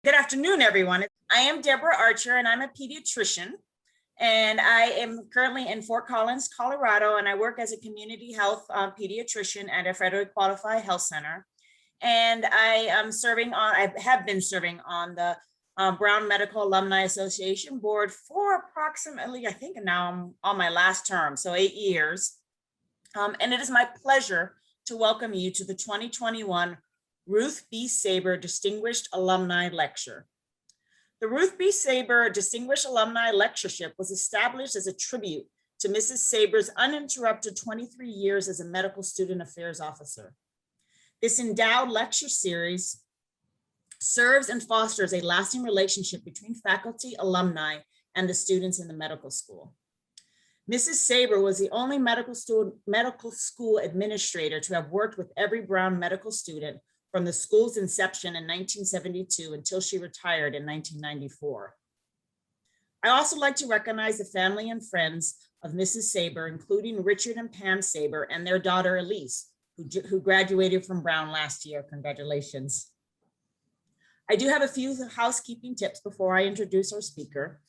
Good afternoon, everyone. I am Deborah Archer, and I'm a pediatrician. And I am currently in Fort Collins, Colorado, and I work as a community health pediatrician at a federally qualified health center. And I have been serving on the Brown Medical Alumni Association board for approximately, I think now I'm on my last term, so 8 years. And it is my pleasure to welcome you to the 2021 Ruth B. Sauber Distinguished Alumni Lecture. The Ruth B. Sauber Distinguished Alumni Lectureship was established as a tribute to Mrs. Sauber's uninterrupted 23 years as a medical student affairs officer. This endowed lecture series serves and fosters a lasting relationship between faculty, alumni, and the students in the medical school. Mrs. Sauber was the only medical school administrator to have worked with every Brown medical student from the school's inception in 1972 until she retired in 1994. I also like to recognize the family and friends of Mrs. Sauber, including Richard and Pam Sauber and their daughter Elise, who graduated from Brown last year. Congratulations. I do have a few housekeeping tips before I introduce our speaker.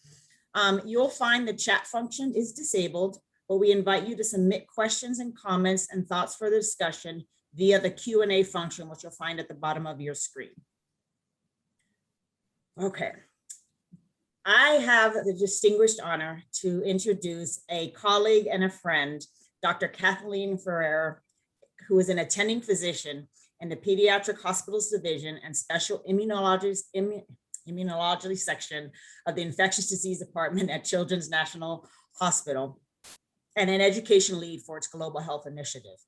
You'll find the chat function is disabled, but we invite you to submit questions and comments and thoughts for the discussion via the Q&A function, which you'll find at the bottom of your screen. Okay. I have the distinguished honor to introduce a colleague and a friend, Dr. Kathleen Ferrer, who is an attending physician in the Pediatric Hospitals Division and Special Immunology section of the Infectious Disease Department at Children's National Hospital, and an education lead for its Global Health Initiative.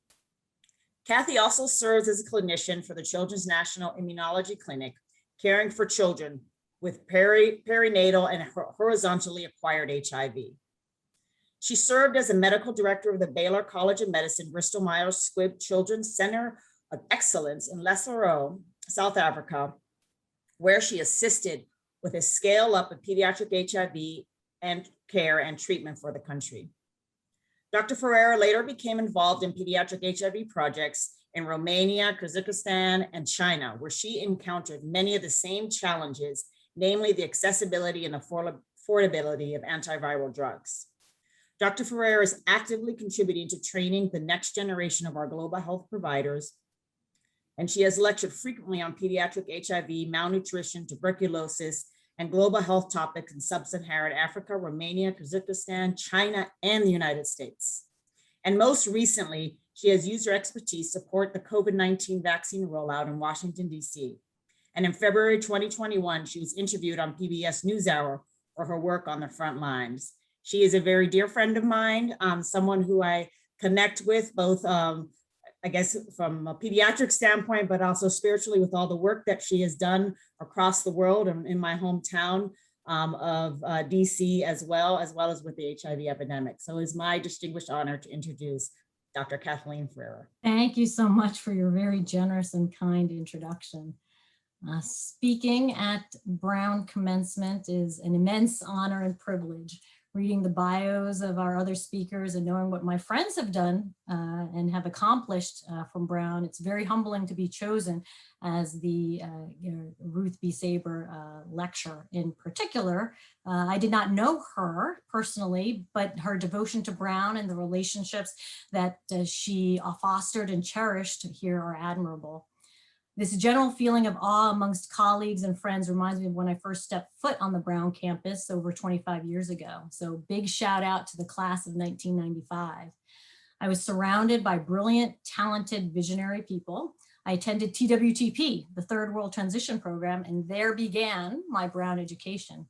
Kathy also serves as a clinician for the Children's National Immunology Clinic, caring for children with perinatal and horizontally acquired HIV. She served as a medical director of the Baylor College of Medicine, Bristol Myers Squibb Children's Center of Excellence in Lesotho, South Africa, where she assisted with a scale up of pediatric HIV and care and treatment for the country. Dr. Ferreira later became involved in pediatric HIV projects in Romania, Kazakhstan, and China, where she encountered many of the same challenges, namely the accessibility and affordability of antiviral drugs. Dr. Ferreira is actively contributing to training the next generation of our global health providers, and she has lectured frequently on pediatric HIV, malnutrition, tuberculosis, and global health topics in sub-Saharan Africa, Romania, Kazakhstan, China, and the United States. And most recently, she has used her expertise to support the COVID-19 vaccine rollout in Washington, D.C. And in February 2021, she was interviewed on PBS NewsHour for her work on the front lines. She is a very dear friend of mine, someone who I connect with both I guess from a pediatric standpoint, but also spiritually with all the work that she has done across the world and in my hometown of DC as well as with the HIV epidemic. So it's my distinguished honor to introduce Dr. Kathleen Ferrer. Thank you so much for your very generous and kind introduction. Speaking at Brown commencement is an immense honor and privilege. Reading the bios of our other speakers and knowing what my friends have done and have accomplished from Brown, it's very humbling to be chosen as the Ruth B. Sauber lecturer in particular. I did not know her personally, but her devotion to Brown and the relationships that she fostered and cherished here are admirable. This general feeling of awe amongst colleagues and friends reminds me of when I first stepped foot on the Brown campus over 25 years ago. So big shout out to the class of 1995. I was surrounded by brilliant, talented, visionary people. I attended TWTP, the Third World Transition Program, and there began my Brown education.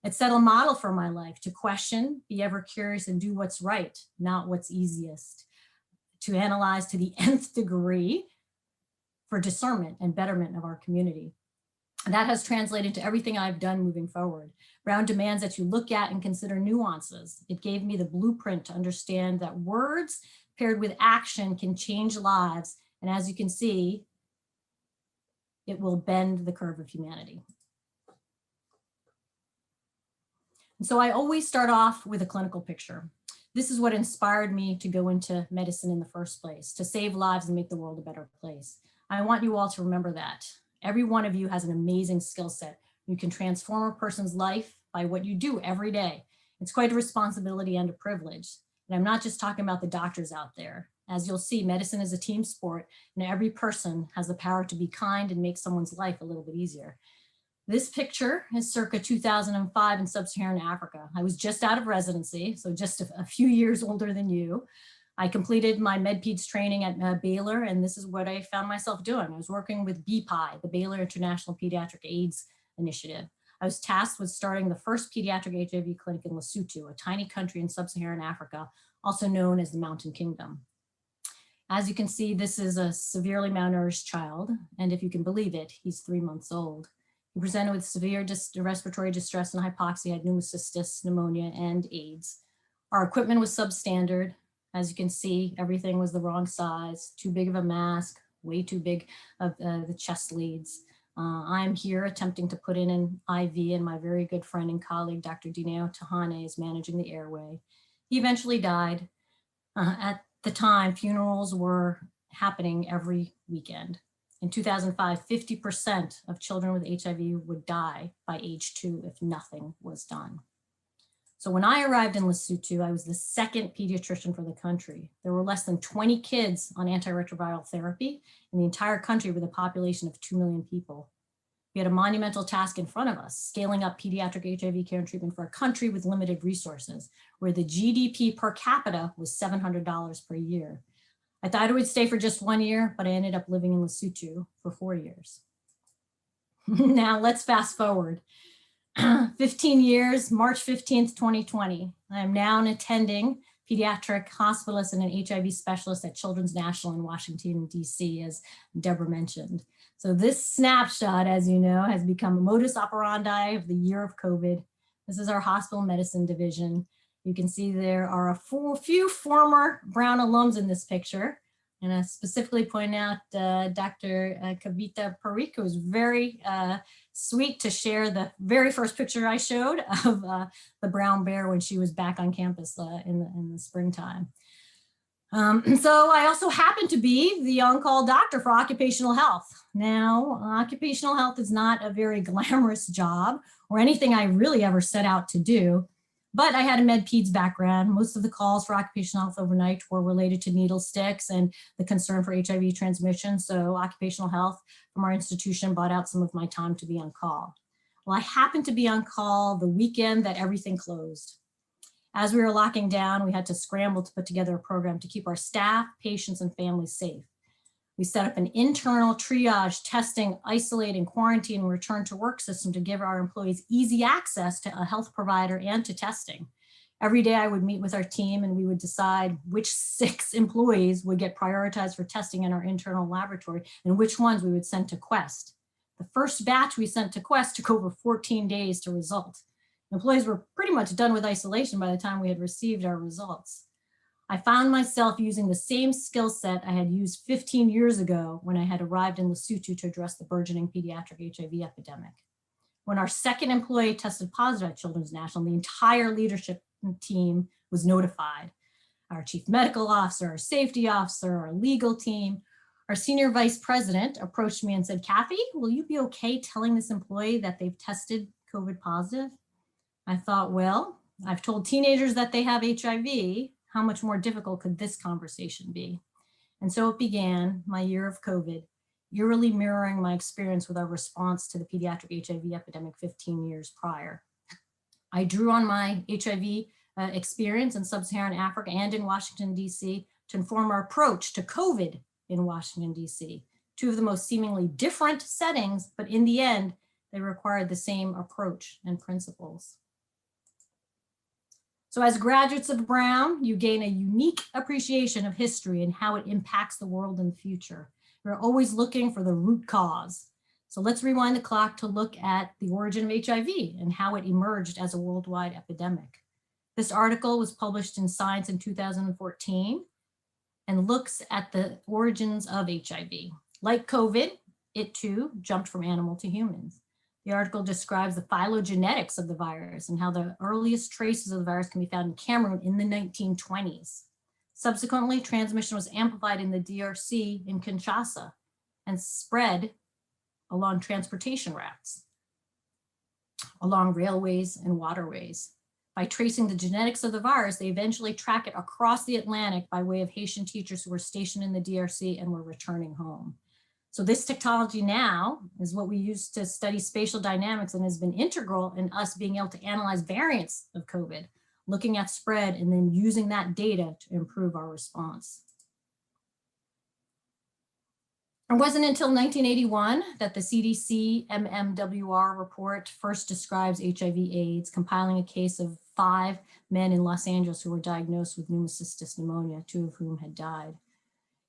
It set a model for my life to question, be ever curious, and do what's right, not what's easiest. To analyze to the nth degree, for discernment and betterment of our community. And that has translated to everything I've done moving forward. Brown demands that you look at and consider nuances. It gave me the blueprint to understand that words paired with action can change lives. And as you can see, it will bend the curve of humanity. And so I always start off with a clinical picture. This is what inspired me to go into medicine in the first place, to save lives and make the world a better place. I want you all to remember that. Every one of you has an amazing skill set You can transform a person's life by what you do every day. It's quite a responsibility and a privilege. And I'm not just talking about the doctors out there. As you'll see, medicine is a team sport, and every person has the power to be kind and make someone's life a little bit easier. This picture is circa 2005 in sub-Saharan Africa. I was just out of residency, so just a few years older than you. I completed my MedPeds training at Baylor, and this is what I found myself doing. I was working with BPI, the Baylor International Pediatric AIDS Initiative. I was tasked with starting the first pediatric HIV clinic in Lesotho, a tiny country in sub-Saharan Africa, also known as the Mountain Kingdom. As you can see, this is a severely malnourished child, and if you can believe it, he's 3 months old. He presented with severe respiratory distress and hypoxia, had pneumocystis, pneumonia, and AIDS. Our equipment was substandard. As you can see, everything was the wrong size, too big of a mask, way too big of the chest leads. I'm here attempting to put in an IV, and my very good friend and colleague, Dr. Dineo Tahane, is managing the airway. He eventually died. At the time, funerals were happening every weekend. In 2005, 50% of children with HIV would die by age 2 if nothing was done. So when I arrived in Lesotho, I was the second pediatrician for the country. There were less than 20 kids on antiretroviral therapy in the entire country with a population of 2 million people. We had a monumental task in front of us, scaling up pediatric HIV care and treatment for a country with limited resources, where the GDP per capita was $700 per year. I thought I would stay for just 1 year, but I ended up living in Lesotho for 4 years. Now let's fast forward. 15 years, March 15th, 2020. I am now an attending pediatric hospitalist and an HIV specialist at Children's National in Washington, DC, as Deborah mentioned. So this snapshot, as you know, has become a modus operandi of the year of COVID. This is our hospital medicine division. You can see there are a few former Brown alums in this picture. And I specifically point out Dr. Kavita Parikh, who was very sweet to share the very first picture I showed of the brown bear when she was back on campus in the springtime. So I also happen to be the on-call doctor for occupational health. Now, occupational health is not a very glamorous job or anything I really ever set out to do, but I had a med-peds background. Most of the calls for occupational health overnight were related to needle sticks and the concern for HIV transmission. So occupational health from our institution bought out some of my time to be on call. Well, I happened to be on call the weekend that everything closed. As we were locking down, we had to scramble to put together a program to keep our staff, patients, and families safe. We set up an internal triage, testing, isolate, and quarantine and return to work system to give our employees easy access to a health provider and to testing. Every day I would meet with our team and we would decide which 6 employees would get prioritized for testing in our internal laboratory and which ones we would send to Quest. The first batch we sent to Quest took over 14 days to result. Employees were pretty much done with isolation by the time we had received our results. I found myself using the same skill set I had used 15 years ago when I had arrived in Lesotho to address the burgeoning pediatric HIV epidemic. When our second employee tested positive at Children's National, the entire leadership team was notified. Our chief medical officer, our safety officer, our legal team, our senior vice president approached me and said, "Kathy, will you be okay telling this employee that they've tested COVID positive?" I thought, well, I've told teenagers that they have HIV. How much more difficult could this conversation be? And so it began, my year of COVID, eerily mirroring my experience with our response to the pediatric HIV epidemic 15 years prior. I drew on my HIV experience in sub-Saharan Africa and in Washington, DC to inform our approach to COVID in Washington, DC. 2 of the most seemingly different settings, but in the end, they required the same approach and principles. So as graduates of Brown, you gain a unique appreciation of history and how it impacts the world in the future. We're always looking for the root cause. So let's rewind the clock to look at the origin of HIV and how it emerged as a worldwide epidemic. This article was published in Science in 2014 and looks at the origins of HIV. Like COVID, it too jumped from animal to humans. The article describes the phylogenetics of the virus and how the earliest traces of the virus can be found in Cameroon in the 1920s. Subsequently, transmission was amplified in the DRC in Kinshasa and spread along transportation routes. along railways and waterways. By tracing the genetics of the virus, they eventually track it across the Atlantic by way of Haitian teachers who were stationed in the DRC and were returning home. So this technology now is what we use to study spatial dynamics and has been integral in us being able to analyze variants of COVID, looking at spread and then using that data to improve our response. It wasn't until 1981 that the CDC MMWR report first describes HIV/AIDS, compiling a case of 5 men in Los Angeles who were diagnosed with pneumocystis pneumonia, 2 of whom had died.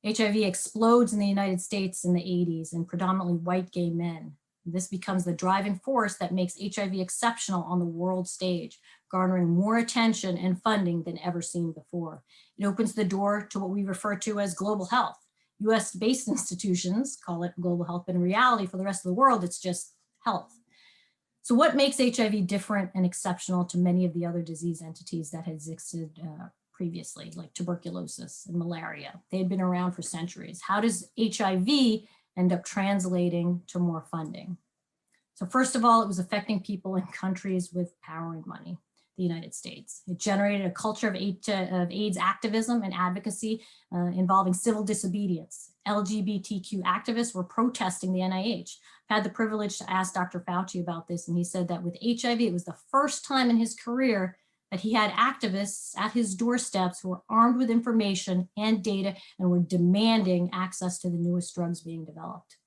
HIV explodes in the United States in the 80s in predominantly white gay men. This becomes the driving force that makes HIV exceptional on the world stage, garnering more attention and funding than ever seen before. It opens the door to what we refer to as global health. US-based institutions call it global health, but in reality, for the rest of the world, it's just health. So what makes HIV different and exceptional to many of the other disease entities that had existed previously, like tuberculosis and malaria? They had been around for centuries. How does HIV end up translating to more funding? So first of all, it was affecting people in countries with power and money, the United States. It generated a culture of AIDS activism and advocacy involving civil disobedience. LGBTQ activists were protesting the NIH. I had the privilege to ask Dr. Fauci about this, and he said that with HIV, it was the first time in his career that he had activists at his doorsteps who were armed with information and data and were demanding access to the newest drugs being developed.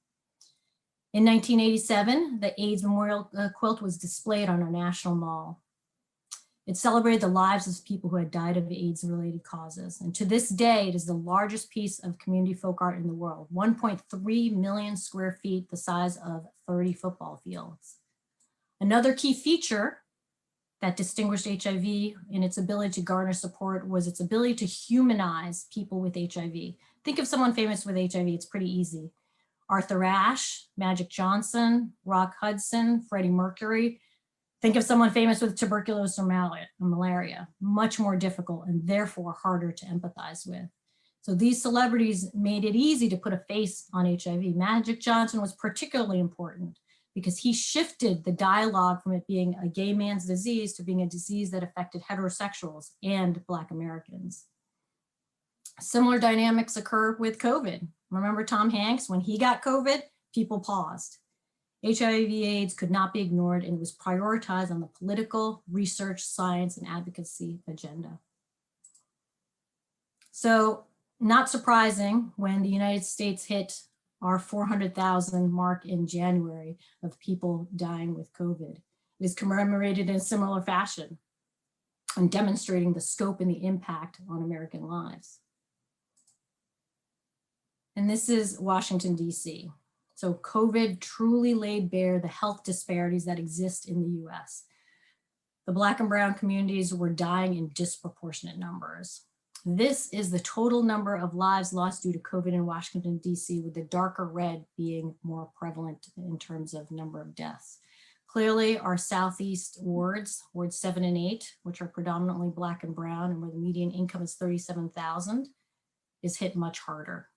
In 1987, the AIDS memorial quilt was displayed on our National Mall. It celebrated the lives of people who had died of AIDS-related causes. And to this day, it is the largest piece of community folk art in the world, 1.3 million square feet, the size of 30 football fields. Another key feature that distinguished HIV in its ability to garner support was its ability to humanize people with HIV. Think of someone famous with HIV, it's pretty easy. Arthur Ashe, Magic Johnson, Rock Hudson, Freddie Mercury. Think of someone famous with tuberculosis or malaria, much more difficult and therefore harder to empathize with. So these celebrities made it easy to put a face on HIV. Magic Johnson was particularly important because he shifted the dialogue from it being a gay man's disease to being a disease that affected heterosexuals and Black Americans. Similar dynamics occur with COVID. Remember Tom Hanks, when he got COVID, people paused. HIV/AIDS could not be ignored and it was prioritized on the political, research, science, and advocacy agenda. So not surprising when the United States hit our 400,000 mark in January of people dying with COVID. It is commemorated in a similar fashion and demonstrating the scope and the impact on American lives. And this is Washington, D.C. So COVID truly laid bare the health disparities that exist in the US. The Black and brown communities were dying in disproportionate numbers. This is the total number of lives lost due to COVID in Washington, D.C., with the darker red being more prevalent in terms of number of deaths. Clearly, our Southeast wards, wards 7 and 8, which are predominantly Black and brown and where the median income is $37,000, is hit much harder.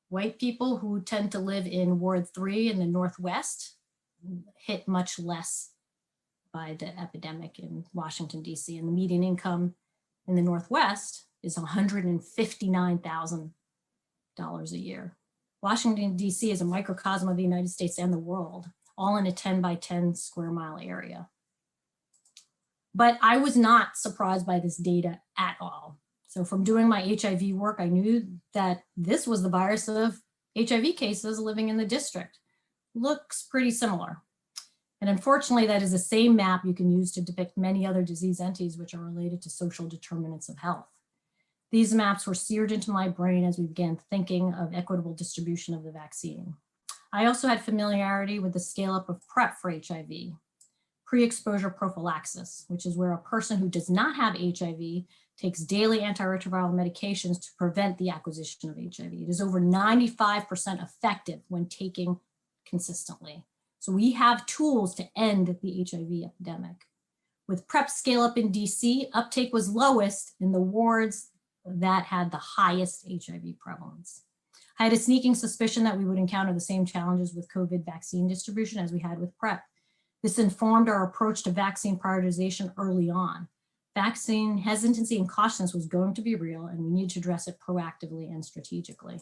White people who tend to live in Ward 3 in the Northwest hit much less by the epidemic in Washington, D.C. And the median income in the Northwest is $159,000 a year. Washington, D.C. is a microcosm of the United States and the world, all in a 10 by 10 square mile area. But I was not surprised by this data at all. So from doing my HIV work, I knew that this was the virus of HIV cases living in the district. Looks pretty similar. And unfortunately, that is the same map you can use to depict many other disease entities which are related to social determinants of health. These maps were seared into my brain as we began thinking of equitable distribution of the vaccine. I also had familiarity with the scale up of PrEP for HIV, pre-exposure prophylaxis, which is where a person who does not have HIV takes daily antiretroviral medications to prevent the acquisition of HIV. It is over 95% effective when taken consistently. So we have tools to end the HIV epidemic. With PrEP scale up in DC, uptake was lowest in the wards that had the highest HIV prevalence. I had a sneaking suspicion that we would encounter the same challenges with COVID vaccine distribution as we had with PrEP. This informed our approach to vaccine prioritization early on. Vaccine hesitancy and cautiousness was going to be real, and we need to address it proactively and strategically.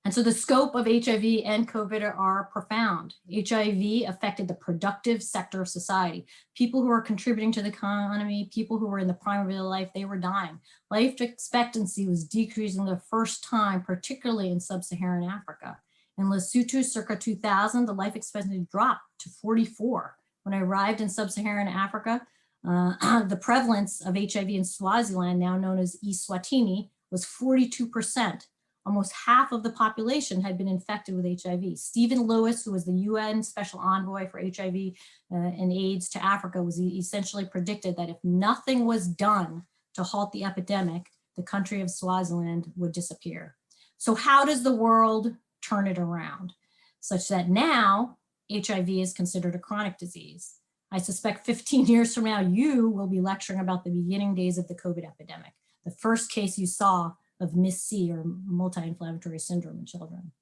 And so the scope of HIV and COVID are profound. HIV affected the productive sector of society. People who are contributing to the economy, people who were in the prime of their life, they were dying. Life expectancy was decreasing the first time, particularly in sub-Saharan Africa. In Lesotho, circa 2000, the life expectancy dropped to 44. When I arrived in sub-Saharan Africa, the prevalence of HIV in Swaziland, now known as Eswatini, was 42%. Almost half of the population had been infected with HIV. Stephen Lewis, who was the UN Special Envoy for HIV and AIDS to Africa, was essentially predicted that if nothing was done to halt the epidemic, the country of Swaziland would disappear. So how does the world turn it around such that now HIV is considered a chronic disease? I suspect 15 years from now, you will be lecturing about the beginning days of the COVID epidemic, the first case you saw of MIS-C, or multi-inflammatory syndrome, in children.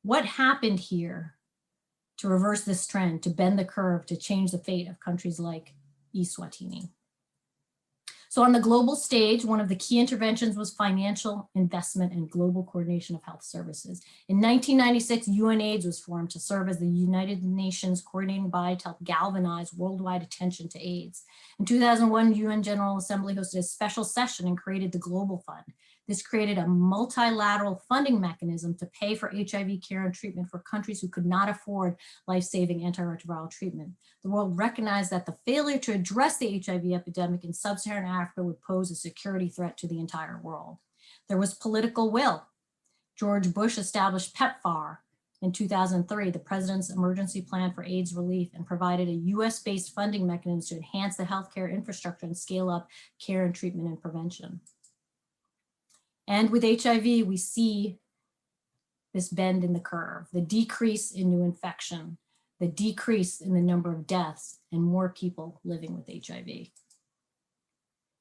What happened here to reverse this trend, to bend the curve, to change the fate of countries like Eswatini? So on the global stage, one of the key interventions was financial investment and global coordination of health services. In 1996, UNAIDS was formed to serve as the United Nations coordinating body to help galvanize worldwide attention to AIDS. In 2001, UN General Assembly hosted a special session and created the Global Fund. This created a multilateral funding mechanism to pay for HIV care and treatment for countries who could not afford life-saving antiretroviral treatment. The world recognized that the failure to address the HIV epidemic in sub-Saharan Africa would pose a security threat to the entire world. There was political will. George Bush established PEPFAR in 2003, the President's Emergency Plan for AIDS Relief, and provided a US-based funding mechanism to enhance the healthcare infrastructure and scale up care and treatment and prevention. And with HIV, we see this bend in the curve, the decrease in new infection, the decrease in the number of deaths, and more people living with HIV.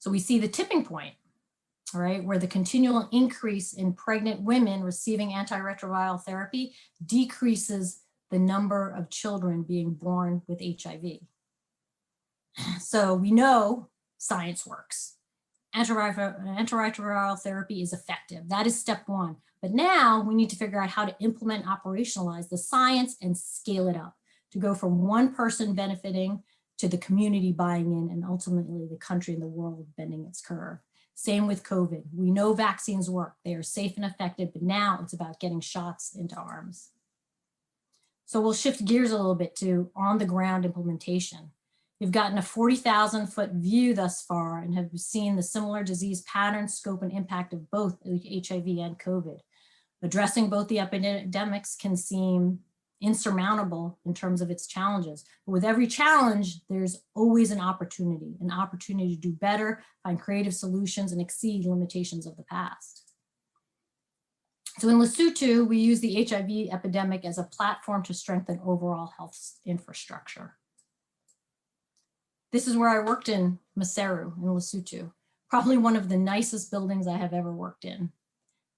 So we see the tipping point, all right, where the continual increase in pregnant women receiving antiretroviral therapy decreases the number of children being born with HIV. So we know science works. Antiretroviral therapy is effective. That is step one. But now we need to figure out how to implement and operationalize the science and scale it up to go from one person benefiting to the community buying in, and ultimately the country and the world bending its curve. Same with COVID. We know vaccines work. They are safe and effective, but now it's about getting shots into arms. So we'll shift gears a little bit to on-the-ground implementation. We've gotten a 40,000-foot view thus far and have seen the similar disease pattern, scope, and impact of both HIV and COVID. Addressing both the epidemics can seem insurmountable in terms of its challenges. But with every challenge, there's always an opportunity to do better, find creative solutions, and exceed limitations of the past. So in Lesotho, we use the HIV epidemic as a platform to strengthen overall health infrastructure. This is where I worked in Maseru in Lesotho, probably one of the nicest buildings I have ever worked in.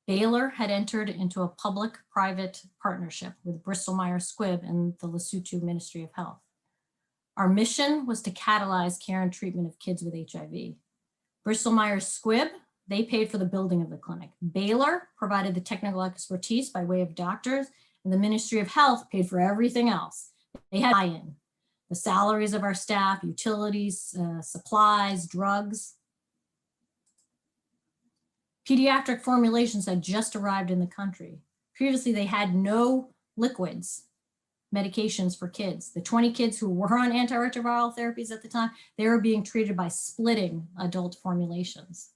Baylor had entered into a public-private partnership with Bristol Myers Squibb and the Lesotho Ministry of Health. Our mission was to catalyze care and treatment of kids with HIV. Bristol Myers Squibb, they paid for the building of the clinic. Baylor provided the technical expertise by way of doctors, and the Ministry of Health paid for everything else. They had buy-in. The salaries of our staff, utilities, supplies, drugs. Pediatric formulations had just arrived in the country. Previously, they had no liquids, medications for kids. The 20 kids who were on antiretroviral therapies at the time, they were being treated by splitting adult formulations.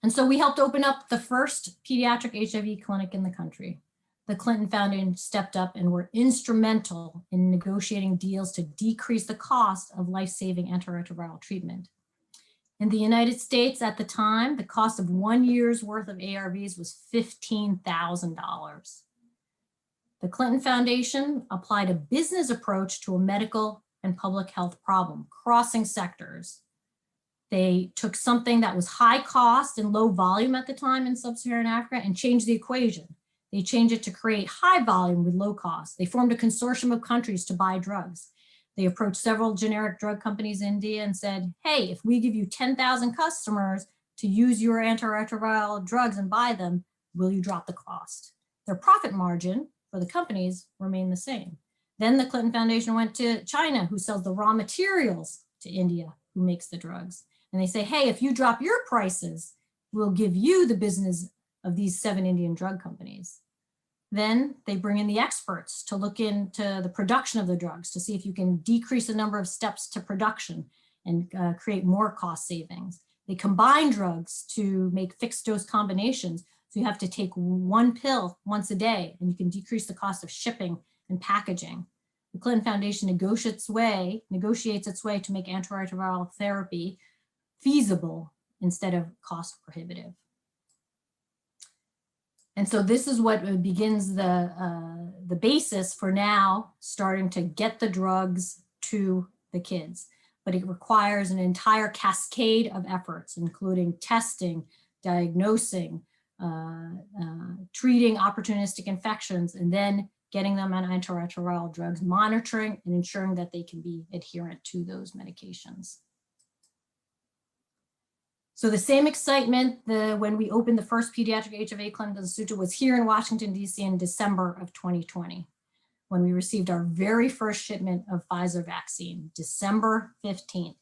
And so we helped open up the first pediatric HIV clinic in the country. The Clinton Foundation stepped up and were instrumental in negotiating deals to decrease the cost of life-saving antiretroviral treatment. In the United States at the time, the cost of 1 year's worth of ARVs was $15,000. The Clinton Foundation applied a business approach to a medical and public health problem, crossing sectors. They took something that was high cost and low volume at the time in sub-Saharan Africa and changed the equation. They changed it to create high volume with low cost. They formed a consortium of countries to buy drugs. They approached several generic drug companies in India and said, hey, if we give you 10,000 customers to use your antiretroviral drugs and buy them, will you drop the cost? Their profit margin for the companies remained the same. Then the Clinton Foundation went to China, who sells the raw materials to India, who makes the drugs. And they say, hey, if you drop your prices, we'll give you the business of these 7 Indian drug companies. Then they bring in the experts to look into the production of the drugs to see if you can decrease the number of steps to production and create more cost savings. They combine drugs to make fixed dose combinations. So you have to take one pill once a day and you can decrease the cost of shipping and packaging. The Clinton Foundation negotiates its way to make antiretroviral therapy feasible instead of cost prohibitive. And so this is what begins the basis for now starting to get the drugs to the kids. But it requires an entire cascade of efforts, including testing, diagnosing, treating opportunistic infections, and then getting them on antiretroviral drugs, monitoring and ensuring that they can be adherent to those medications. So the same excitement when we opened the first pediatric HIV clinic at Lesotho was here in Washington, D.C. in December of 2020, when we received our very first shipment of Pfizer vaccine, December 15th.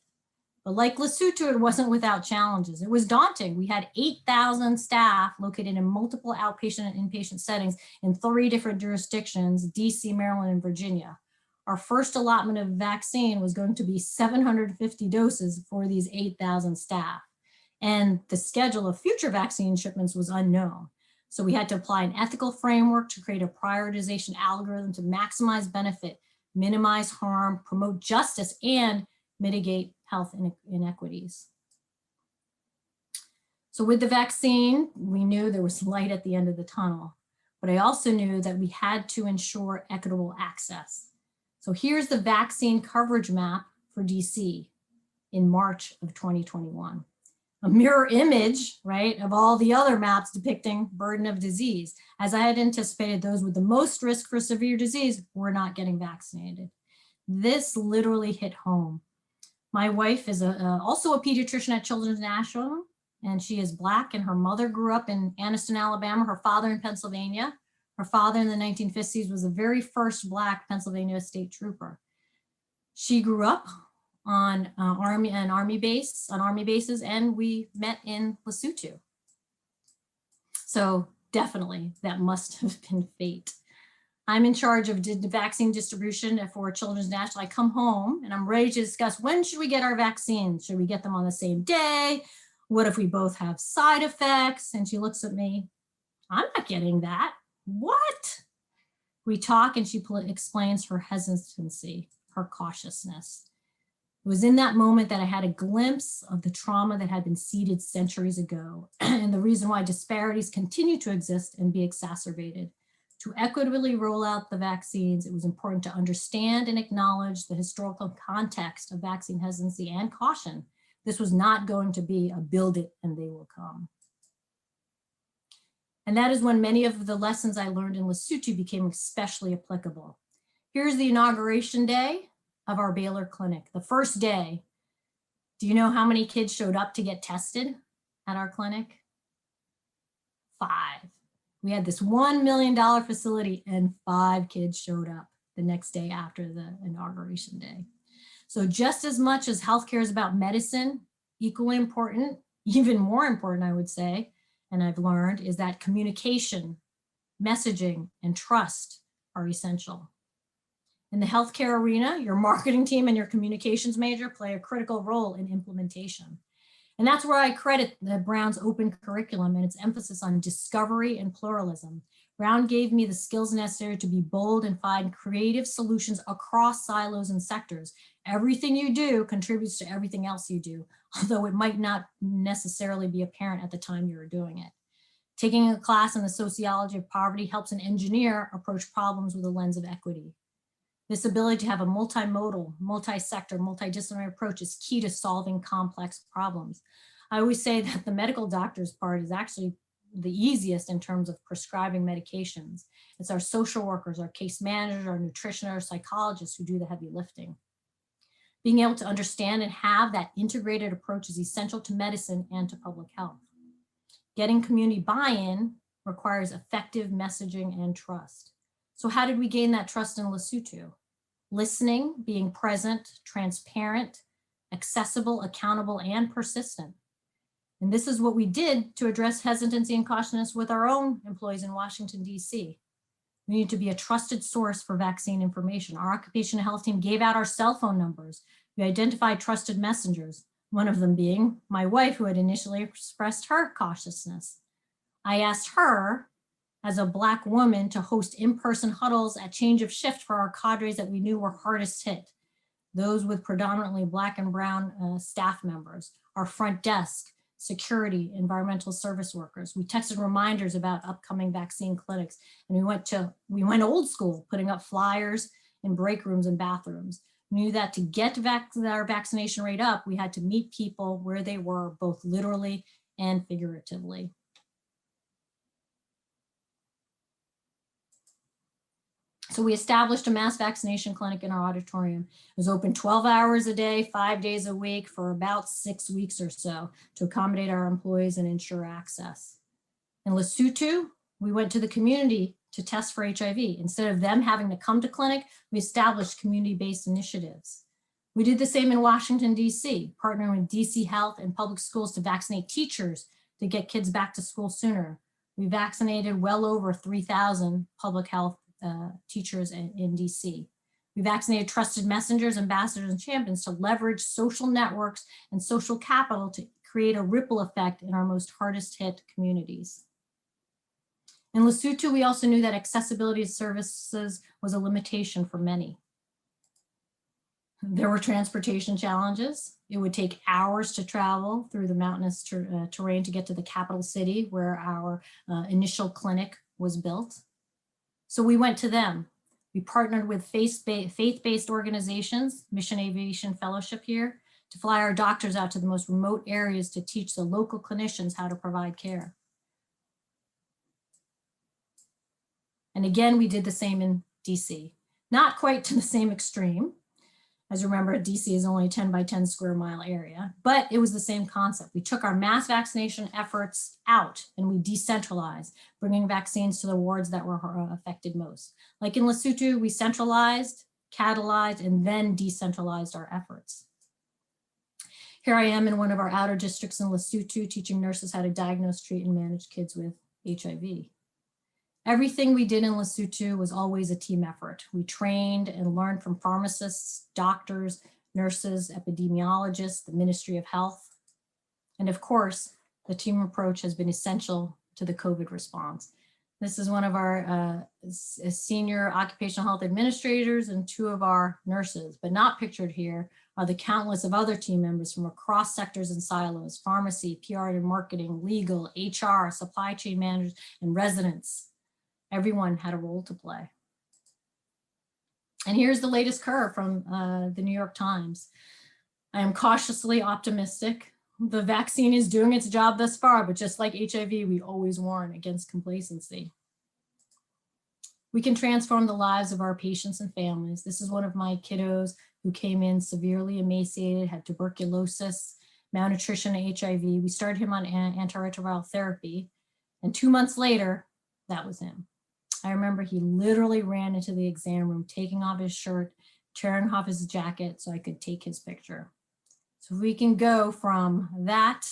But like Lesotho, it wasn't without challenges. It was daunting. We had 8,000 staff located in multiple outpatient and inpatient settings in 3 different jurisdictions, DC, Maryland, and Virginia. Our first allotment of vaccine was going to be 750 doses for these 8,000 staff. And the schedule of future vaccine shipments was unknown. So we had to apply an ethical framework to create a prioritization algorithm to maximize benefit, minimize harm, promote justice, and mitigate health inequities. So with the vaccine, we knew there was light at the end of the tunnel, but I also knew that we had to ensure equitable access. So here's the vaccine coverage map for DC in March of 2021. A mirror image, right, of all the other maps depicting burden of disease. As I had anticipated, those with the most risk for severe disease were not getting vaccinated. This literally hit home. My wife is also a pediatrician at Children's National, and she is Black, and her mother grew up in Anniston, Alabama, her father in Pennsylvania. Her father in the 1950s was the very first Black Pennsylvania state trooper. She grew up on army bases, and we met in Lesotho. So definitely that must have been fate. I'm in charge of the vaccine distribution for Children's National. I come home and I'm ready to discuss, when should we get our vaccines? Should we get them on the same day? What if we both have side effects? And she looks at me, I'm not getting that. What? We talk and she explains her hesitancy, her cautiousness. It was in that moment that I had a glimpse of the trauma that had been seeded centuries ago and the reason why disparities continue to exist and be exacerbated. To equitably roll out the vaccines, it was important to understand and acknowledge the historical context of vaccine hesitancy and caution. This was not going to be a build it and they will come. And that is when many of the lessons I learned in Lesotho became especially applicable. Here's the inauguration day of our Baylor clinic, the first day. Do you know how many kids showed up to get tested at our clinic? 5. We had this $1 million facility and 5 kids showed up the next day after the inauguration day. So just as much as healthcare is about medicine, equally important, even more important, I would say, and I've learned, is that communication, messaging, and trust are essential. In the healthcare arena, your marketing team and your communications major play a critical role in implementation. And that's where I credit the Brown's open curriculum and its emphasis on discovery and pluralism. Brown gave me the skills necessary to be bold and find creative solutions across silos and sectors. Everything you do contributes to everything else you do, although it might not necessarily be apparent at the time you're doing it. Taking a class in the sociology of poverty helps an engineer approach problems with a lens of equity. This ability to have a multimodal, multi-sector, multidisciplinary approach is key to solving complex problems. I always say that the medical doctor's part is actually the easiest in terms of prescribing medications. It's our social workers, our case managers, our nutritionists, our psychologists who do the heavy lifting. Being able to understand and have that integrated approach is essential to medicine and to public health. Getting community buy-in requires effective messaging and trust. So how did we gain that trust in Lesotho? Listening, being present, transparent, accessible, accountable, and persistent. And this is what we did to address hesitancy and cautiousness with our own employees in Washington, D.C. We need to be a trusted source for vaccine information. Our occupational health team gave out our cell phone numbers. We identified trusted messengers, one of them being my wife, who had initially expressed her cautiousness. I asked her, as a Black woman, to host in-person huddles at change of shift for our cadres that we knew were hardest hit, those with predominantly Black and brown staff members, our front desk, security, environmental service workers. We texted reminders about upcoming vaccine clinics, and we went old school, putting up flyers in break rooms and bathrooms. We knew that to get our vaccination rate up, we had to meet people where they were, both literally and figuratively. So we established a mass vaccination clinic in our auditorium. It was open 12 hours a day, 5 days a week for about 6 weeks or so to accommodate our employees and ensure access. In Lesotho, we went to the community to test for HIV. Instead of them having to come to clinic, we established community-based initiatives. We did the same in Washington, D.C., partnering with D.C. Health and public schools to vaccinate teachers to get kids back to school sooner. We vaccinated well over 3,000 public health teachers in DC. We vaccinated trusted messengers, ambassadors, and champions to leverage social networks and social capital to create a ripple effect in our most hardest hit communities. In Lesotho, we also knew that accessibility to services was a limitation for many. There were transportation challenges. It would take hours to travel through the mountainous terrain to get to the capital city where our initial clinic was built. So we went to them. We partnered with faith-based organizations, Mission Aviation Fellowship here, to fly our doctors out to the most remote areas to teach the local clinicians how to provide care. And again, we did the same in DC. Not quite to the same extreme. As you remember, DC is only a 10 by 10 square mile area, but it was the same concept. We took our mass vaccination efforts out and we decentralized, bringing vaccines to the wards that were affected most. Like in Lesotho, we centralized, catalyzed, and then decentralized our efforts. Here I am in one of our outer districts in Lesotho, teaching nurses how to diagnose, treat, and manage kids with HIV. Everything we did in Lesotho was always a team effort. We trained and learned from pharmacists, doctors, nurses, epidemiologists, the Ministry of Health. And of course, the team approach has been essential to the COVID response. This is one of our senior occupational health administrators and 2 of our nurses, but not pictured here are the countless of other team members from across sectors and silos: pharmacy, PR and marketing, legal, HR, supply chain managers, and residents. Everyone had a role to play. And here's the latest curve from the New York Times. I am cautiously optimistic. The vaccine is doing its job thus far, but just like HIV, we always warn against complacency. We can transform the lives of our patients and families. This is one of my kiddos who came in severely emaciated, had tuberculosis, malnutrition, and HIV. We started him on antiretroviral therapy, and 2 months later, that was him. I remember he literally ran into the exam room, taking off his shirt, tearing off his jacket so I could take his picture. So if we can go from that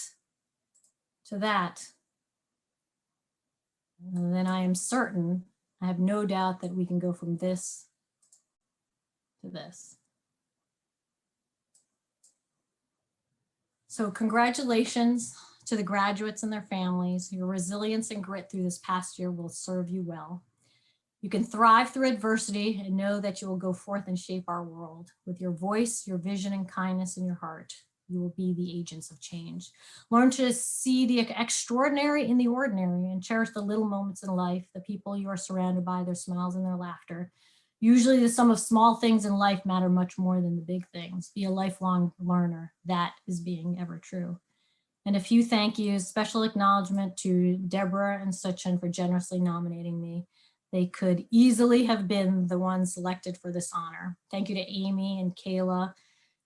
to that, then I am certain, I have no doubt that we can go from this to this. So congratulations to the graduates and their families. Your resilience and grit through this past year will serve you well. You can thrive through adversity and know that you will go forth and shape our world. With your voice, your vision, and kindness in your heart, you will be the agents of change. Learn to see the extraordinary in the ordinary and cherish the little moments in life, the people you are surrounded by, their smiles and their laughter. Usually the sum of small things in life matter much more than the big things. Be a lifelong learner. That is being ever true. And a few thank yous, special acknowledgement to Deborah and Suchin for generously nominating me. They could easily have been the ones selected for this honor. Thank you to Amy and Kayla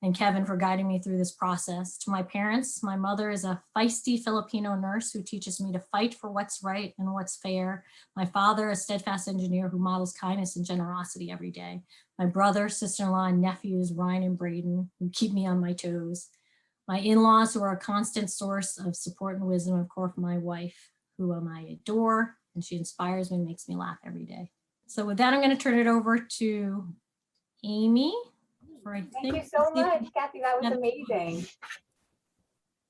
and Kevin for guiding me through this process. To my parents, my mother is a feisty Filipino nurse who teaches me to fight for what's right and what's fair. My father, a steadfast engineer who models kindness and generosity every day. My brother, sister-in-law, and nephews, Ryan and Braden, who keep me on my toes. My in-laws, who are a constant source of support and wisdom. Of course, my wife, whom I adore, and she inspires me and makes me laugh every day. So with that, I'm going to turn it over to Amy. Thank you so much, Kathy. That was amazing.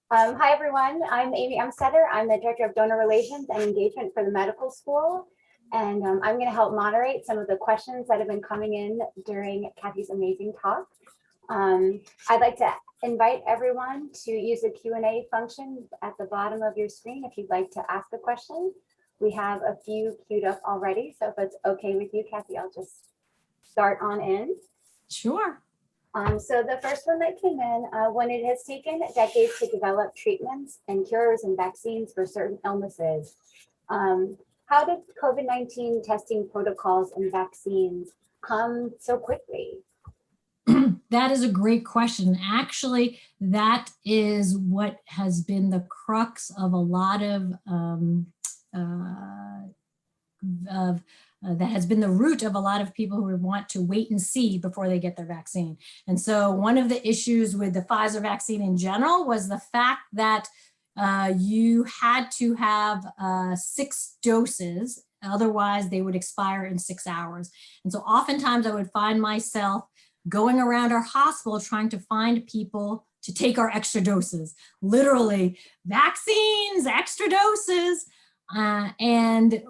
Hi, everyone. I'm Amy Umstetter. I'm the Director of Donor Relations and Engagement for the medical school. And I'm going to help moderate some of the questions that have been coming in during Kathy's amazing talk. I'd like to invite everyone to use the Q&A function at the bottom of your screen if you'd like to ask a question. We have a few queued up already. So if it's okay with you, Kathy, I'll just start on in. Sure. So the first one that came in, when it has taken decades to develop treatments and cures and vaccines for certain illnesses, how did COVID-19 testing protocols and vaccines come so quickly? That is a great question. Actually, that is what has been the crux of a lot of that has been the root of a lot of people who want to wait and see before they get their vaccine. And so one of the issues with the Pfizer vaccine in general was the fact that you had to have 6 doses, otherwise they would expire in 6 hours. And so oftentimes I would find myself going around our hospital trying to find people to take our extra doses, literally vaccines, extra doses. And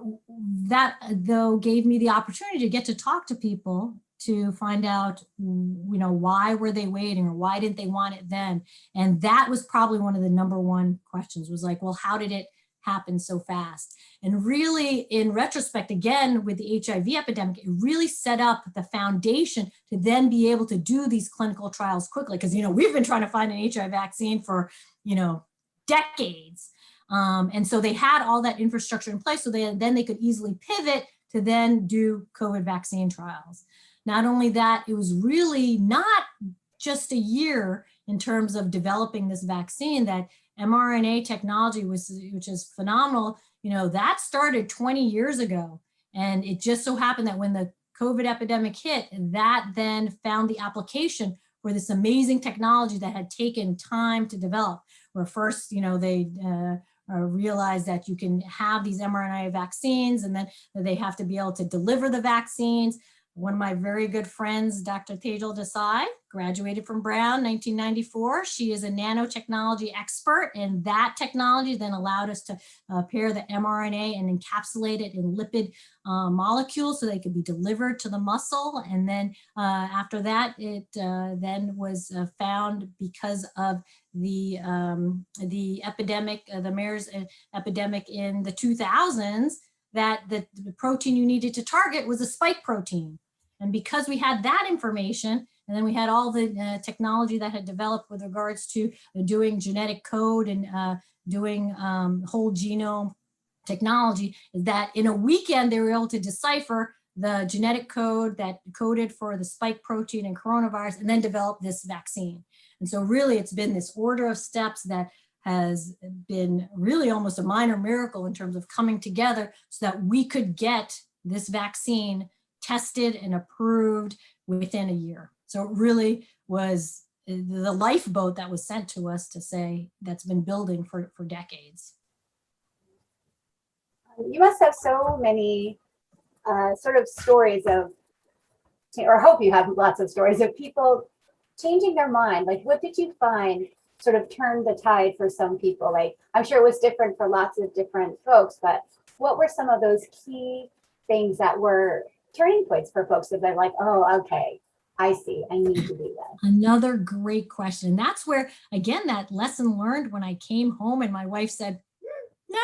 that though gave me the opportunity to get to talk to people to find out, why were they waiting or why didn't they want it then? And that was probably one of the #1 questions was like, well, how did it happen so fast? And really in retrospect, again, with the HIV epidemic, it really set up the foundation to then be able to do these clinical trials quickly. Because, we've been trying to find an HIV vaccine for, decades. And so they had all that infrastructure in place so then they could easily pivot to then do COVID vaccine trials. Not only that, it was really not just a year in terms of developing this vaccine, that mRNA technology, which is phenomenal, that started 20 years ago. And it just so happened that when the COVID epidemic hit, that then found the application for this amazing technology that had taken time to develop. Where first, they realize that you can have these mRNA vaccines and then they have to be able to deliver the vaccines. One of my very good friends, Dr. Tejal Desai, graduated from Brown 1994. She is a nanotechnology expert, and that technology then allowed us to pair the mRNA and encapsulate it in lipid molecules so they could be delivered to the muscle. And then after that, it then was found because of the epidemic, the MERS epidemic in the 2000s, that the protein you needed to target was a spike protein. And because we had that information, and then we had all the technology that had developed with regards to doing genetic code and doing whole genome technology, that in a weekend they were able to decipher the genetic code that coded for the spike protein and coronavirus, and then develop this vaccine. And so really it's been this order of steps that has been really almost a minor miracle in terms of coming together so that we could get this vaccine tested and approved within a year. So it really was the lifeboat that was sent to us to say that's been building for decades. You must have so many sort of stories of, or hope you have lots of stories of people changing their mind. Like, what did you find sort of turned the tide for some people? Like, I'm sure it was different for lots of different folks, but what were some of those key things that were turning points for folks that they're like, oh, okay, I see, I need to do that? Another great question. That's where, again, that lesson learned when I came home and my wife said, no,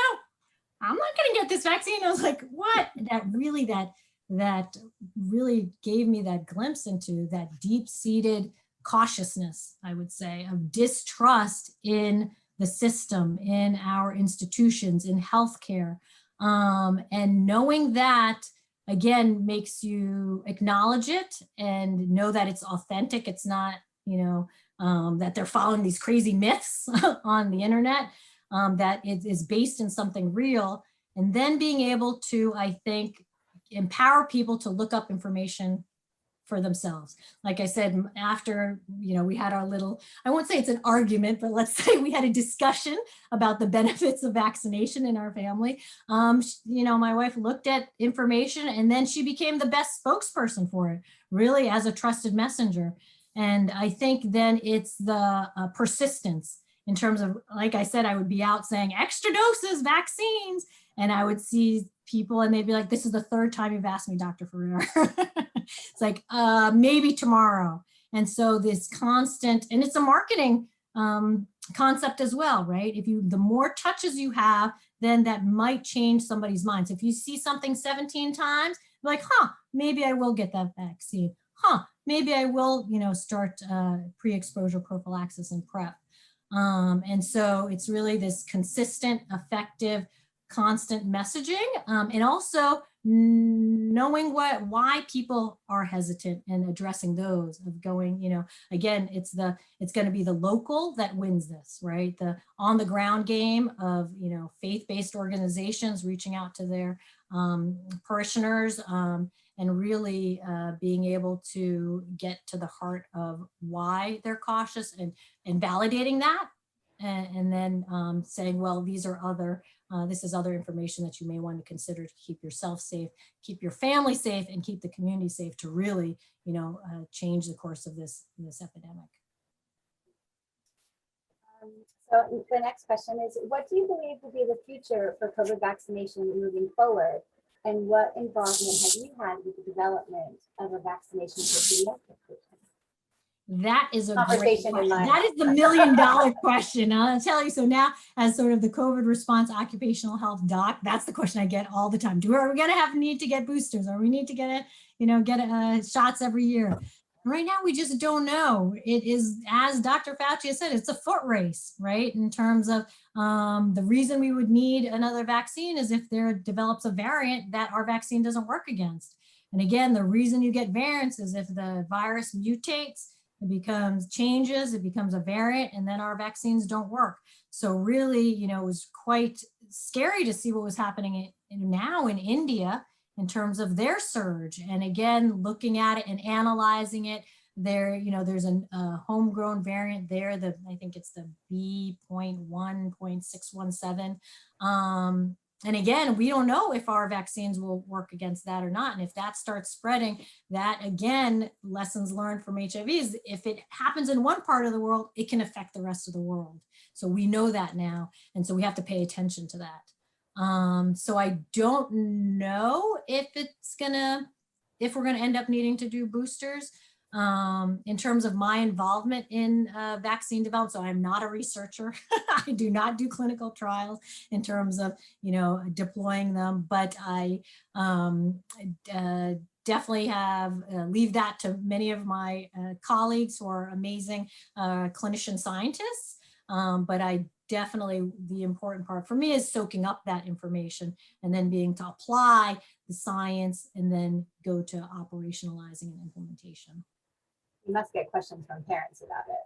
I'm not going to get this vaccine. I was like, what? That really gave me that glimpse into that deep-seated cautiousness, I would say, of distrust in the system, in our institutions, in healthcare. And knowing that, again, makes you acknowledge it and know that it's authentic. It's not, that they're following these crazy myths on the internet, that it is based in something real. And then being able to, I think, empower people to look up information for themselves. Like I said, after, we had our little, I won't say it's an argument, but let's say we had a discussion about the benefits of vaccination in our family. My wife looked at information and then she became the best spokesperson for it, really, as a trusted messenger. And I think then it's the persistence in terms of, like I said, I would be out saying extra doses, vaccines, and I would see people and they'd be like, this is the third time you've asked me, Dr. Ferrer. It's like, maybe tomorrow. And so this constant, and it's a marketing concept as well, right? The more touches you have, then that might change somebody's minds. If you see something 17 times, you're like, maybe I will get that vaccine. Maybe I will, start pre-exposure prophylaxis and PrEP. And so it's really this consistent, effective, constant messaging, and also knowing why people are hesitant and addressing those, of going, again, it's going to be the local that wins this, right? The on the ground game of, faith-based organizations reaching out to their parishioners, and really being able to get to the heart of why they're cautious and validating that. And then saying, well, this is other information that you may want to consider to keep yourself safe, keep your family safe, and keep the community safe to really, change the course of this epidemic. So the next question is, what do you believe will be the future for COVID vaccination moving forward? And what involvement have you had with the development of a vaccination for pediatric patients? That is a Conversation great in question. mind. That is the $1 million question. I'll tell you. So now, as sort of the COVID response occupational health doc, that's the question I get all the time. Are we going to need to get boosters? Or we need to get shots every year? Right now, we just don't know. It is, as Dr. Fauci has said, it's a foot race, right? In terms of the reason we would need another vaccine is if there develops a variant that our vaccine doesn't work against. And again, the reason you get variants is if the virus mutates, it changes, it becomes a variant, and then our vaccines don't work. So really, it was quite scary to see what was happening now in India in terms of their surge. And again, looking at it and analyzing it, there's a homegrown variant there that I think it's the B.1.617. And again, we don't know if our vaccines will work against that or not. And if that starts spreading, that again, lessons learned from HIV is if it happens in one part of the world, it can affect the rest of the world. So we know that now. And so we have to pay attention to that. So I don't know if we're gonna end up needing to do boosters. In terms of my involvement in vaccine development. So I'm not a researcher. I do not do clinical trials in terms of, deploying them, but I definitely have leave that to many of my colleagues who are amazing clinician scientists. But I definitely, the important part for me is soaking up that information and then being to apply the science and then go to operationalizing and implementation. You must get questions from parents about it.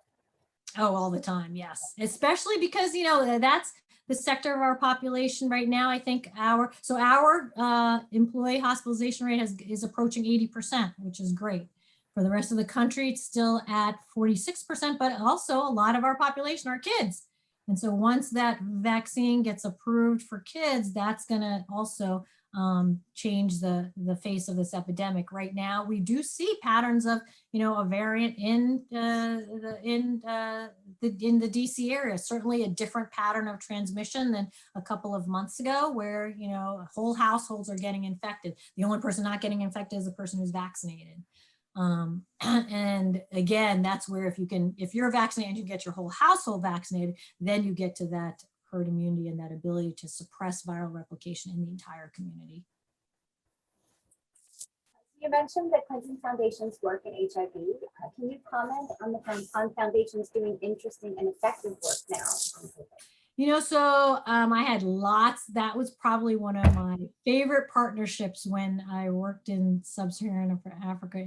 Oh, all the time, yes. Especially because, that's the sector of our population right now. I think our employee hospitalization rate is approaching 80%, which is great. For the rest of the country, it's still at 46%, but also a lot of our population are kids. And so once that vaccine gets approved for kids, that's gonna also change the face of this epidemic. Right now, we do see patterns of, a variant in the DC area, certainly a different pattern of transmission than a couple of months ago where, whole households are getting infected. The only person not getting infected is the person who's vaccinated. And again, that's where if you're vaccinated and you get your whole household vaccinated, then you get to that herd immunity and that ability to suppress viral replication in the entire community. You mentioned the Clinton Foundation's work in HIV. Can you comment on the Foundation's doing interesting and effective work now So I had lots. That was probably one of my favorite partnerships when I worked in Sub-Saharan Africa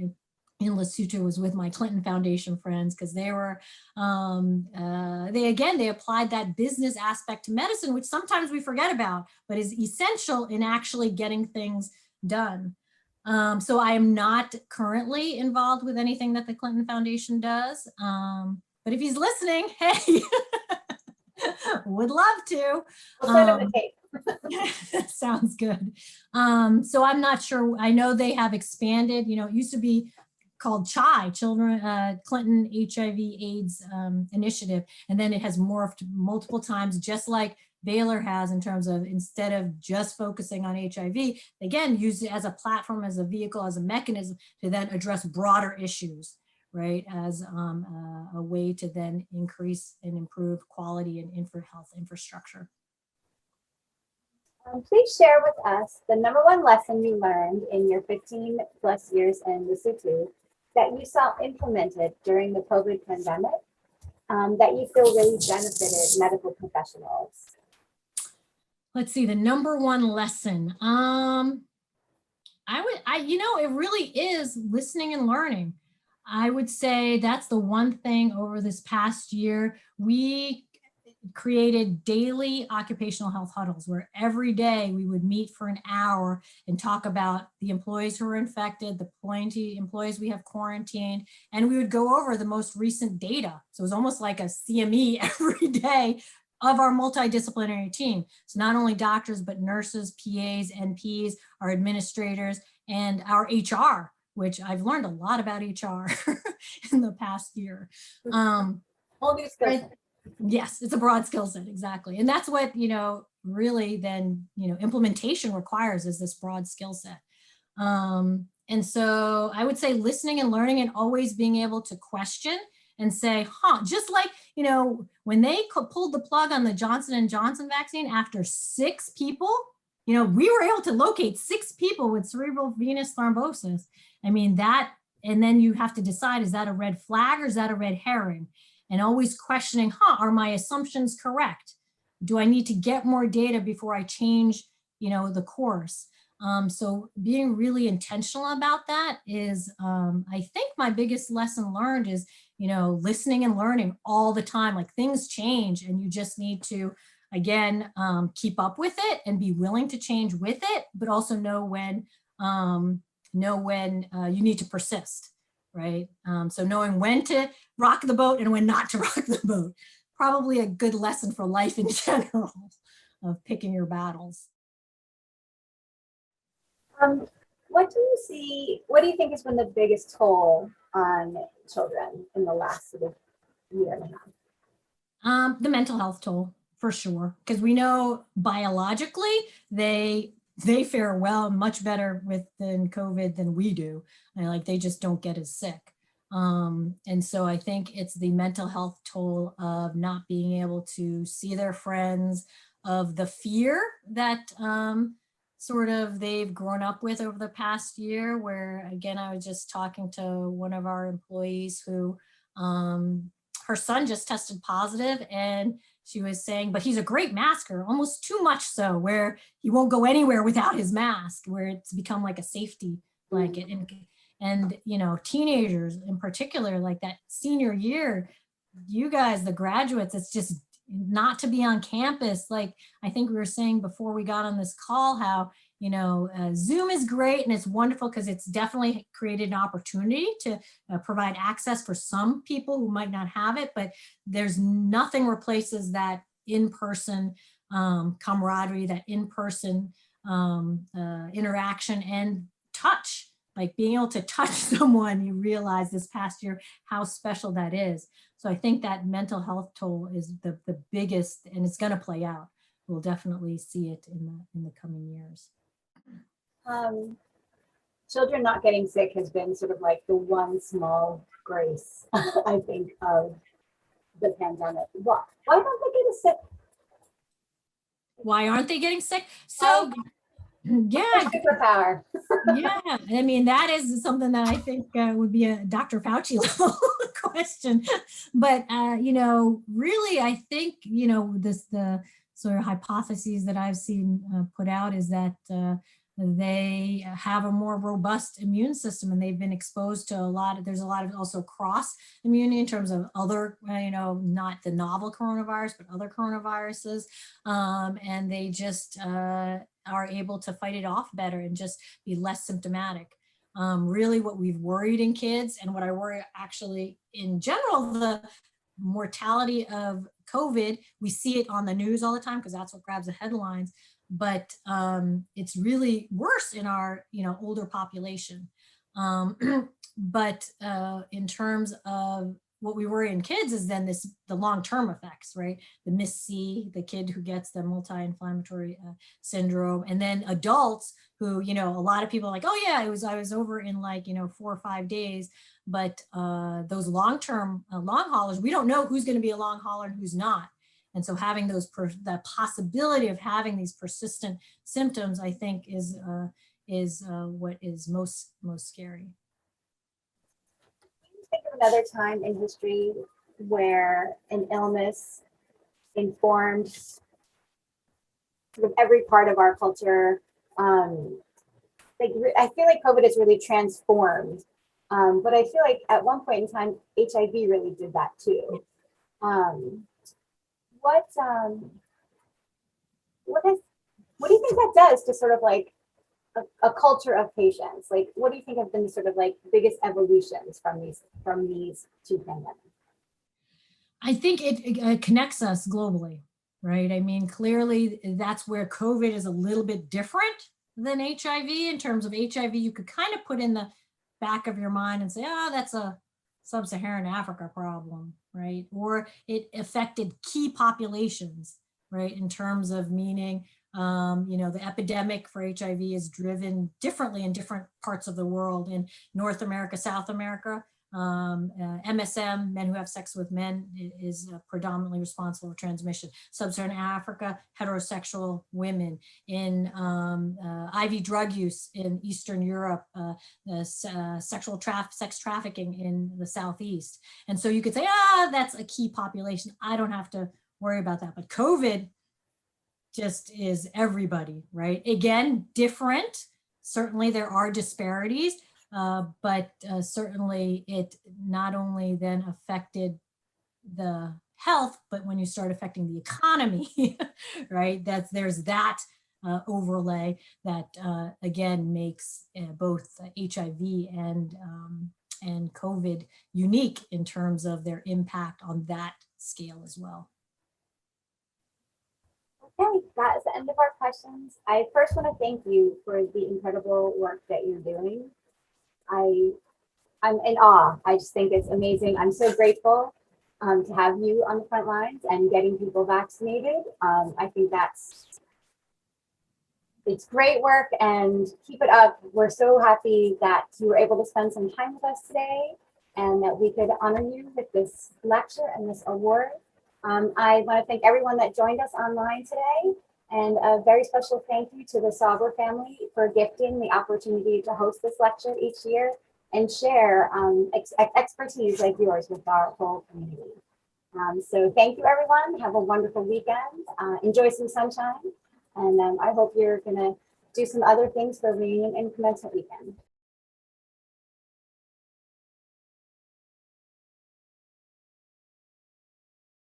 in Lesotho, was with my Clinton Foundation friends, because they were, they applied that business aspect to medicine, which sometimes we forget about, but is essential in actually getting things done. So I am not currently involved with anything that the Clinton Foundation does. But if he's listening, hey, would love to. We'll send him the tape. Sounds good. So I'm not sure. I know they have expanded. It used to be called CHI, Clinton HIV/AIDS Initiative, and then it has morphed multiple times, just like Baylor has, in terms of, instead of just focusing on HIV, again, use it as a platform, as a vehicle, as a mechanism to then address broader issues, right? As a way to then increase and improve quality and health infrastructure. Please share with us the #1 lesson you learned in your 15+ years in Lesotho that you saw implemented during the COVID pandemic that you feel really benefited medical professionals. Let's see, the #1 lesson. It really is listening and learning. I would say that's the one thing over this past year. We created daily occupational health huddles where every day we would meet for an hour and talk about the employees who were infected, the employees we have quarantined, and we would go over the most recent data. So it was almost like a CME every day of our multidisciplinary team. So not only doctors, but nurses, PAs, NPs, our administrators, and our HR, which I've learned a lot about HR in the past year. Whole new skill set. Yes, it's a broad skill set, exactly. And that's what, really then, implementation requires, is this broad skill set. And so I would say listening and learning, and always being able to question and say, just like, when they pulled the plug on the Johnson & Johnson vaccine after 6 people, we were able to locate 6 people with cerebral venous thrombosis. I mean, and then you have to decide, is that a red flag or is that a red herring? And always questioning, are my assumptions correct? Do I need to get more data before I change, the course? So being really intentional about that is, I think my biggest lesson learned is, listening and learning all the time. Like, things change, and you just need to, again, keep up with it and be willing to change with it, but also know when you need to persist. Right. So knowing when to rock the boat and when not to rock the boat, probably a good lesson for life in general, of picking your battles. What do you think has been the biggest toll on children in the last sort of year and a half? The mental health toll, for sure, because we know biologically they fare much better than COVID than we do. And they just don't get as sick. And so I think it's the mental health toll of not being able to see their friends, of the fear that sort of they've grown up with over the past year, where, again, I was just talking to one of our employees who her son just tested positive, and she was saying, but he's a great masker, almost too much so, where he won't go anywhere without his mask, where it's become like a safety blanket. And teenagers in particular, like that senior year, you guys, the graduates, it's just not to be on campus. Like, I think we were saying before we got on this call, how, Zoom is great and it's wonderful because it's definitely created an opportunity to provide access for some people who might not have it, but there's nothing replaces that in-person camaraderie, that in-person interaction and touch. Like, being able to touch someone, you realize this past year how special that is. So I think that mental health toll is the biggest, and it's going to play out. We'll definitely see it in the coming years. Children not getting sick has been sort of like the one small grace, I think, of the pandemic. Why don't they get sick? Why aren't they getting sick? So Yeah, Superpower. yeah. I mean, that is something that I think would be a Dr. Fauci level question. But, really, I think, the sort of hypotheses that I've seen put out is that they have a more robust immune system, and they've been exposed to there's a lot of also cross immunity in terms of other, not the novel coronavirus, but other coronaviruses. And they just are able to fight it off better and just be less symptomatic. Really what we've worried in kids, and what I worry actually in general, the mortality of COVID, we see it on the news all the time because that's what grabs the headlines. But it's really worse in our, older population. But in terms of what we worry in kids is then the long-term effects, right? The MIS-C, the kid who gets the multi-inflammatory syndrome, and then adults who, a lot of people are like, oh yeah, I was over in 4 or 5 days. But those long-term long haulers, we don't know who's going to be a long hauler and who's not. And so having the possibility of having these persistent symptoms, I think is what is most scary. Think of another time in history where an illness informed sort of every part of our culture. I feel like COVID has really transformed, but I feel like at one point in time, HIV really did that too. What do you think that does to sort of like a culture of patients? Like, what do you think have been sort of like biggest evolutions from these two pandemics? I think it connects us globally, right? I mean, clearly that's where COVID is a little bit different than HIV. In terms of HIV, you could kind of put in the back of your mind and say, oh, that's a sub-Saharan Africa problem, right? Or it affected key populations, right? In terms of meaning, the epidemic for HIV is driven differently in different parts of the world. In North America, South America, MSM, men who have sex with men, is predominantly responsible for transmission. Sub-Saharan Africa, heterosexual women. In IV drug use in Eastern Europe, sex trafficking in the Southeast. And so you could say, that's a key population. I don't have to worry about that. But COVID just is everybody, right? Again, different. Certainly there are disparities. But certainly it not only then affected the health, but when you start affecting the economy, right, there's that overlay that again makes both HIV and COVID unique in terms of their impact on that scale as well. Okay, that is the end of our questions. I first want to thank you for the incredible work that you're doing. I'm in awe. I just think it's amazing. I'm so grateful to have you on the front lines and getting people vaccinated. I think it's great work, and keep it up. We're so happy that you were able to spend some time with us today and that we could honor you with this lecture and this award. I want to thank everyone that joined us online today, and a very special thank you to the Sauber family for gifting the opportunity to host this lecture each year and share expertise like yours with our whole community. So thank you, everyone. Have a wonderful weekend. Enjoy some sunshine. And I hope you're going to do some other things for reunion and commencement weekend.